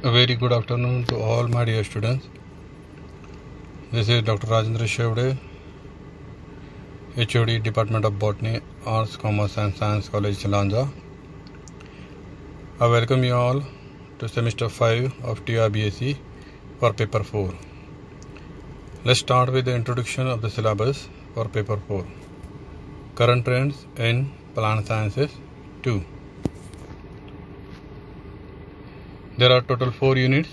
A very good afternoon to all my dear students. This is Dr. Rajendra Shevde, HOD Department of Botany, Arts, Commerce and Science College, Jalanja. I welcome you all to semester 5 of TRBSc for paper 4. Let's start with the introduction of the syllabus for paper 4. Current trends in plant sciences 2. There are total 4 units,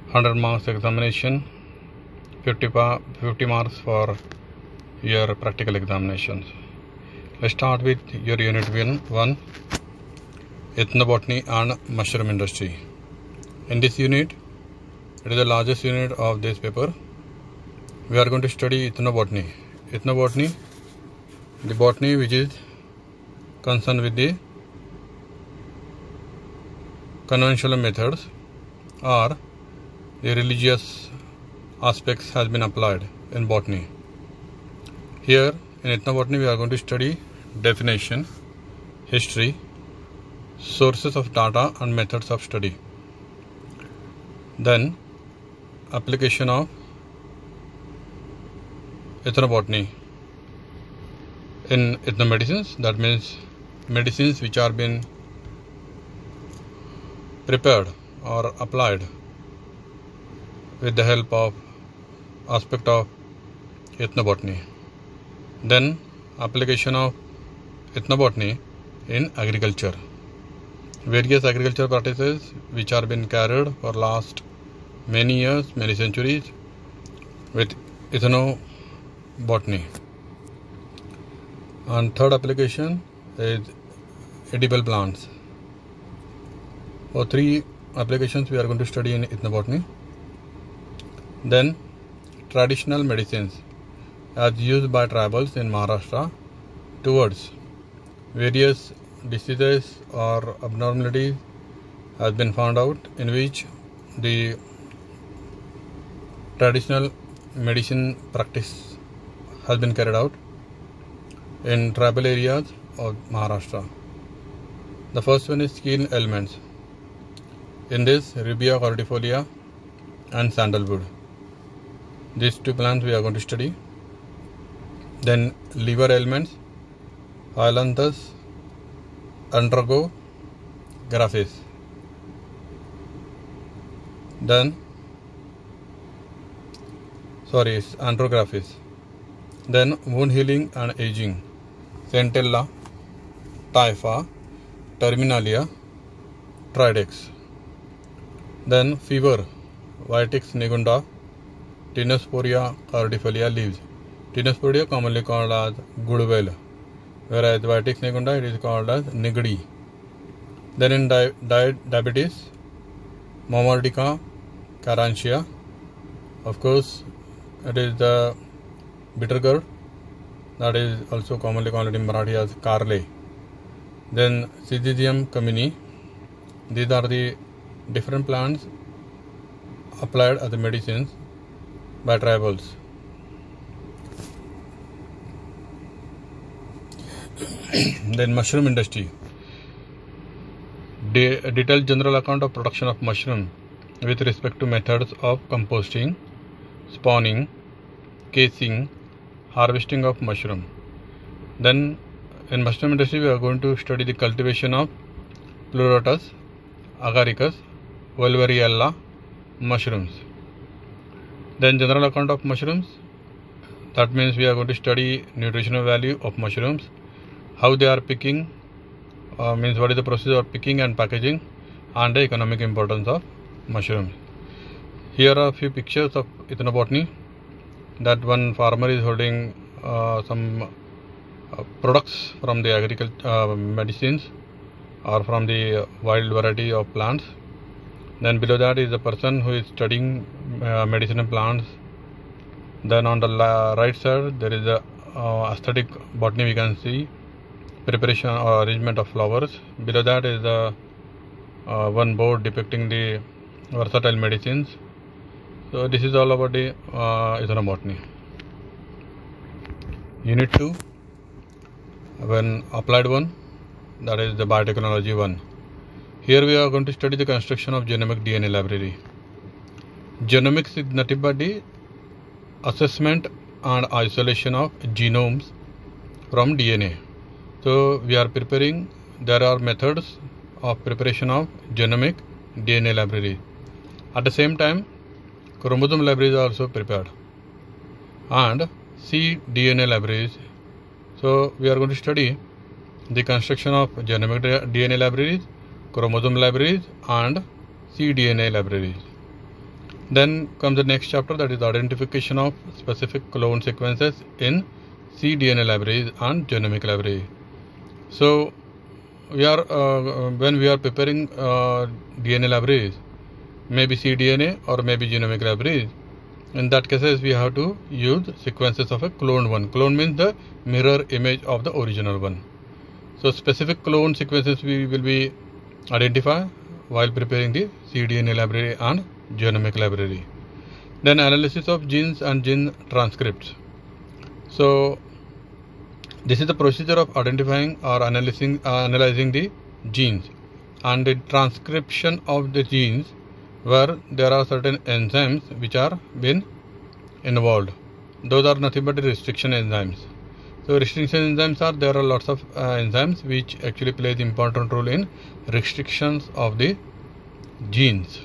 100 marks examination, 50 marks for your practical examinations. Let's start with your unit 1, Ethnobotany and Mushroom Industry. In this unit, it is the largest unit of this paper. We are going to study ethnobotany. Ethnobotany, the botany which is concerned with the conventional methods or the religious aspects has been applied in botany. Here in ethnobotany we are going to study definition, history, sources of data and methods of study. Then application of ethnobotany in ethnomedicines, that means medicines which are been prepared or applied with the help of aspect of ethnobotany. Then application of ethnobotany in agriculture. Various agriculture practices which are been carried for last many years, many centuries with ethnobotany. And third application is edible plants. For 3 applications we are going to study in ethnobotany. Then traditional medicines as used by tribals in Maharashtra towards various diseases or abnormalities has been found out, in which the traditional medicine practice has been carried out in tribal areas of Maharashtra. The first one is skin ailments. In this, Rubia cordifolia and sandalwood. These 2 plants we are going to study. Then liver ailments, Ailanthus andrographis. Then andrographis. Then wound healing and aging, Centella, Typha, Terminalia, Tridex. Then fever, Vitis negunda, Tinosporia cordifolia leaves. Tinosporia commonly called as goodwell, whereas Vitis negunda it is called as nigdi. Then in diabetes, Momordica carrantia. Of course, it is the bitter gourd, that is also commonly called in Marathi as Karle. Then Syzygium comini. These are the different plants applied as the medicines by tribals. Then mushroom industry. Detailed general account of production of mushroom with respect to methods of composting, spawning, casing, harvesting of mushroom. Then in mushroom industry we are going to study the cultivation of Pleurotus, Agaricus, Wolveriella mushrooms. Then general account of mushrooms, that means we are going to study nutritional value of mushrooms, how they are picking, means what is the process of picking and packaging, and the economic importance of mushrooms. Here are a few pictures of ethnobotany. That one farmer is holding some products from the agriculture medicines or from the wild variety of plants. Then below that is the person who is studying medicinal plants. Then on the right side there is a aesthetic botany, we can see preparation or arrangement of flowers. Below that is the one board depicting the versatile medicines. So this is all about the ethnobotany. Unit 2, when applied one, that is the biotechnology one. Here we are going to study the construction of genomic DNA library. Genomics is nothing but the assessment and isolation of genomes from DNA. So we are preparing, there are methods of preparation of genomic DNA library. At the same time, chromosome libraries are also prepared and cDNA libraries. So we are going to study the construction of genomic DNA libraries, chromosome libraries and cDNA libraries. Then comes the next chapter, that is identification of specific clone sequences in cDNA libraries and genomic library. So we are when we are preparing DNA libraries, maybe cDNA or maybe genomic libraries, in that cases we have to use sequences of a cloned one. Clone means the mirror image of the original one. So specific clone sequences we will be identify while preparing the cDNA library and genomic library. Then analysis of genes and gene transcripts. So this is the procedure of identifying or analyzing the genes and the transcription of the genes, where there are certain enzymes which are been involved. Those are nothing but the restriction enzymes. So restriction enzymes are, there are lots of enzymes which actually play the important role in restrictions of the genes.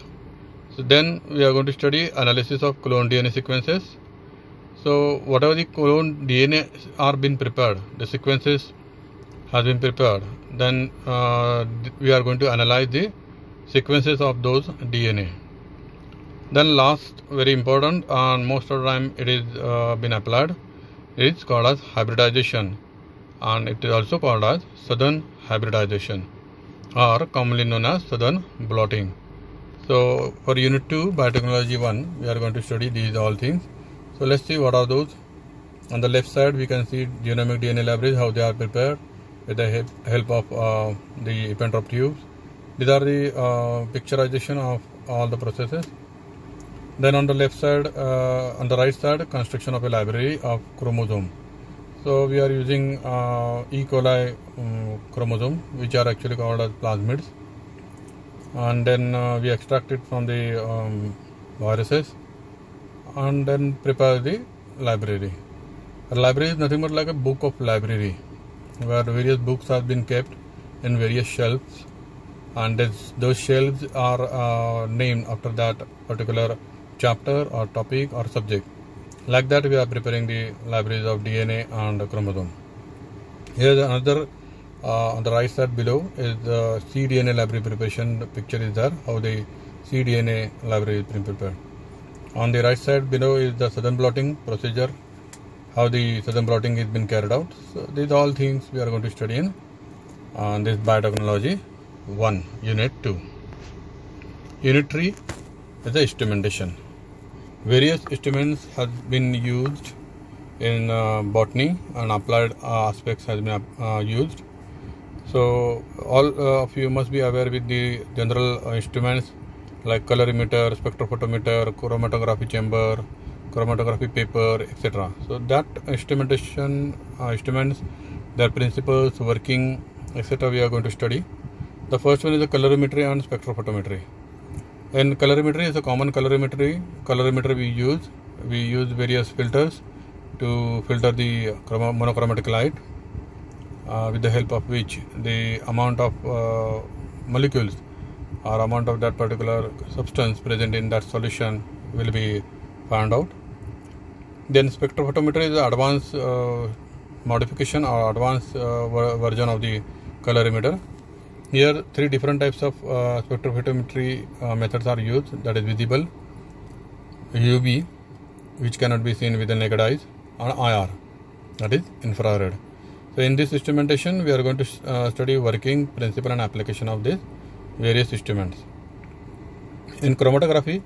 So then we are going to study analysis of clone DNA sequences. So whatever the clone DNA are been prepared, the sequences has been prepared, then we are going to analyze the sequences of those DNA. Then last, very important, and most of the time it is been applied, it is called as hybridization, and it is also called as Southern hybridization, or commonly known as Southern blotting. So for Unit 2 Biotechnology 1, we are going to study these all things. So let's see what are those. On the left side we can see genomic DNA libraries, how they are prepared with the help of the Eppendorf tubes. These are the picturization of all the processes. Then on the left side, on the right side, construction of a library of chromosome. So we are using E. coli chromosome, which are actually called as plasmids, and then we extract it from the viruses and then prepare the library. A library is nothing but like a book of library, where various books have been kept in various shelves, and those shelves are named after that particular chapter or topic or subject. Like that we are preparing the libraries of DNA and chromosome. Here is another on the right side below is the cDNA library preparation. The picture is there, how the cDNA library is being prepared. On the right side below is the Southern blotting procedure, how the Southern blotting is been carried out. So these are all things we are going to study in this Biotechnology 1, Unit 2. Unit 3 is the instrumentation. Various instruments have been used in botany, and applied aspects has been used. So all of you must be aware with the general instruments like colorimeter, spectrophotometer, chromatography chamber, chromatography paper, etc. So that instrumentation instruments, their principles, working, etc. we are going to study. The first one is the colorimetry and spectrophotometry. In colorimetry is a common colorimetry we use various filters to filter the monochromatic light, with the help of which the amount of molecules or amount of that particular substance present in that solution will be found out. Then spectrophotometry is the advanced modification or advanced version of the colorimeter. Here 3 different types of spectrophotometry methods are used, that is visible, UV, which cannot be seen with the naked eyes, and IR, that is infrared. So in this instrumentation we are going to study working, principle and application of these various instruments. In chromatography,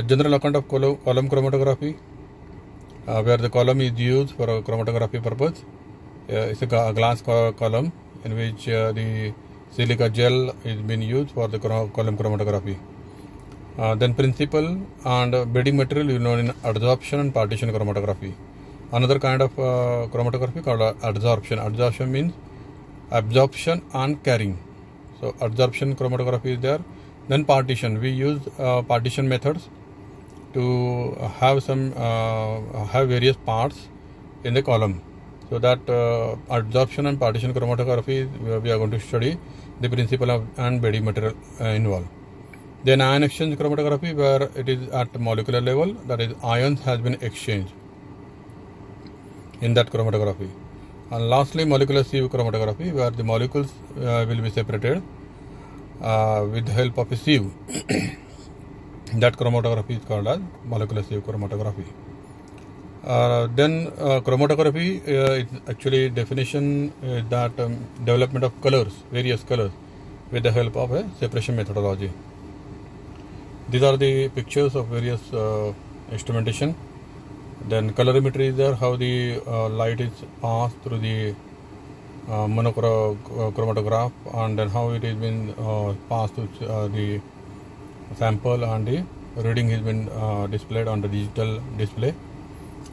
general account of column chromatography, where the column is used for a chromatography purpose. It's a glass column in which the silica gel is being used for the column chromatography. Then principle and bedding material, known in adsorption and partition chromatography. Another kind of chromatography called adsorption. Adsorption means absorption and carrying. So adsorption chromatography is there. Then partition. We use partition methods to have have various parts in the column. So that adsorption and partition chromatography, we are going to study the principle of and body material involved. Then ion exchange chromatography, where it is at molecular level, that is ions has been exchanged in that chromatography. And lastly, molecular sieve chromatography, where the molecules will be separated with the help of a sieve. That chromatography is called as molecular sieve chromatography. Then chromatography is actually definition that development of colors, various colors, with the help of a separation methodology. These are the pictures of various instrumentation. Then colorimetry is there, how the light is passed through the monochromatograph, and then how it has been passed to the sample, and the reading has been displayed on the digital display.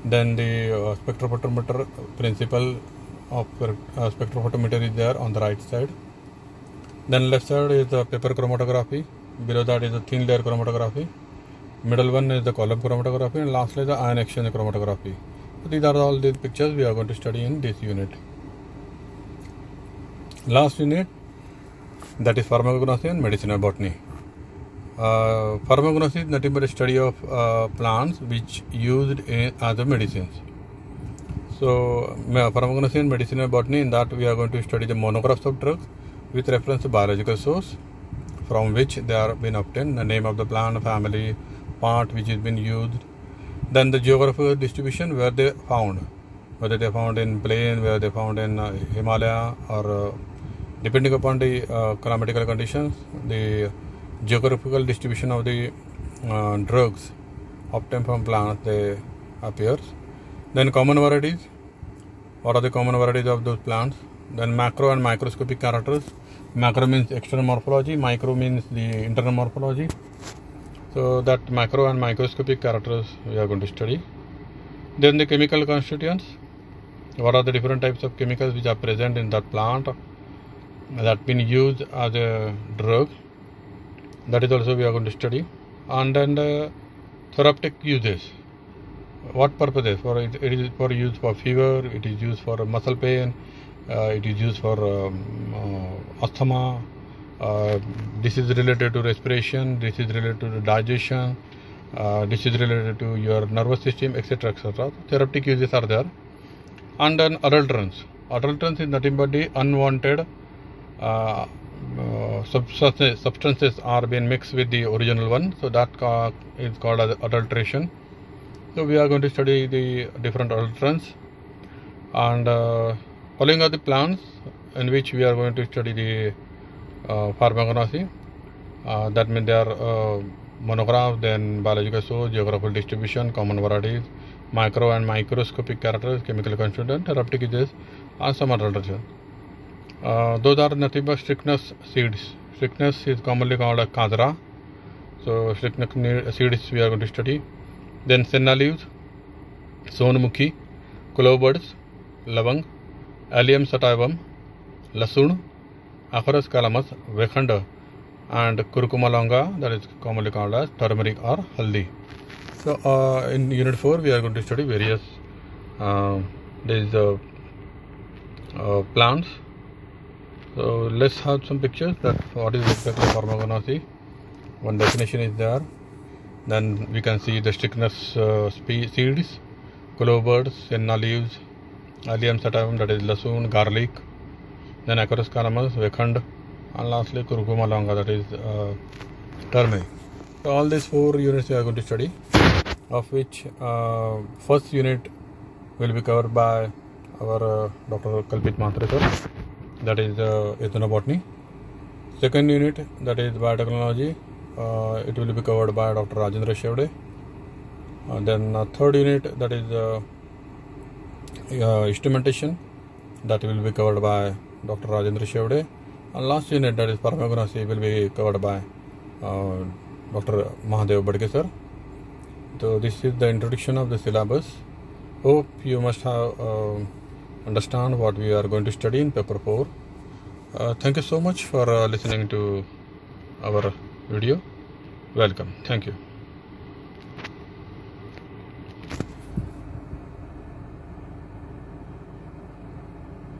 Then the spectrophotometer principle of spectrophotometer is there on the right side. Then left side is the paper chromatography. Below that is the thin layer chromatography. Middle one is the column chromatography, and lastly the ion exchange chromatography. So these are all the pictures we are going to study in this unit. Last unit, that is pharmacognosy and medicinal botany. Pharmacognosy is nothing but a study of plants which used as a medicines. So pharmacognosy and medicinal botany, in that we are going to study the monographs of drugs with reference to biological source from which they are been obtained, the name of the plant family, part which has been used, then the geographical distribution, where they found, whether they found in plain, where they found in Himalaya, or depending upon the climatical conditions, the geographical distribution of the drugs obtained from plants they appears. Then common varieties, what are the common varieties of those plants? Then macro and microscopic characters. Macro means external morphology, micro means the internal morphology. So that macro and microscopic characters we are going to study. Then the chemical constituents, what are the different types of chemicals which are present in that plant that been used as a drug, that is also we are going to study. And then the therapeutic uses, what purposes? For it is for use for fever, it is used for muscle pain, it is used for asthma, this is related to respiration, this is related to digestion, this is related to your nervous system, etc. etc. Therapeutic uses are there. And then adulterants. Adulterants is nothing but the unwanted substances are being mixed with the original one, so that is called as adulteration. So we are going to study the different adulterants. And following are the plants in which we are going to study the pharmacognosy. That means they are monographs, then biological source, geographical distribution, common varieties, micro and microscopic characters, chemical constituent, therapeutic uses, and some adulteration. Those are nothing but strychnus seeds. Strychnus is commonly called as kajra. So strychnus seeds we are going to study. Then senna leaves, sonmukhi, clove buds, lavang, allium sativum, lasun, Acorus calamus, vekhanda, and curcuma longa, that is commonly called as turmeric or haldi. So in unit 4 we are going to study various these plants. So let's have some pictures that what is exactly pharmacognosy. One definition is there. Then we can see the strychnus seeds, clove buds, senna leaves, allium sativum, that is lasun, garlic, then Acorus calamus, vekhanda, and lastly curcuma longa, that is turmeric. So all these 4 units we are going to study, of which first unit will be covered by our Dr. Kalpit Mhatre sir, that is ethnobotany. Second unit, that is biotechnology, it will be covered by Dr. Rajendra Shevde. Then third unit, that is instrumentation, that will be covered by Dr. Rajendra Shevde. And last unit, that is pharmacognosy, will be covered by Dr. Mahadev Badke sir. So this is the introduction of the syllabus. Hope you must have understand what we are going to study in paper 4. Thank you so much for listening to our video. Welcome. Thank you.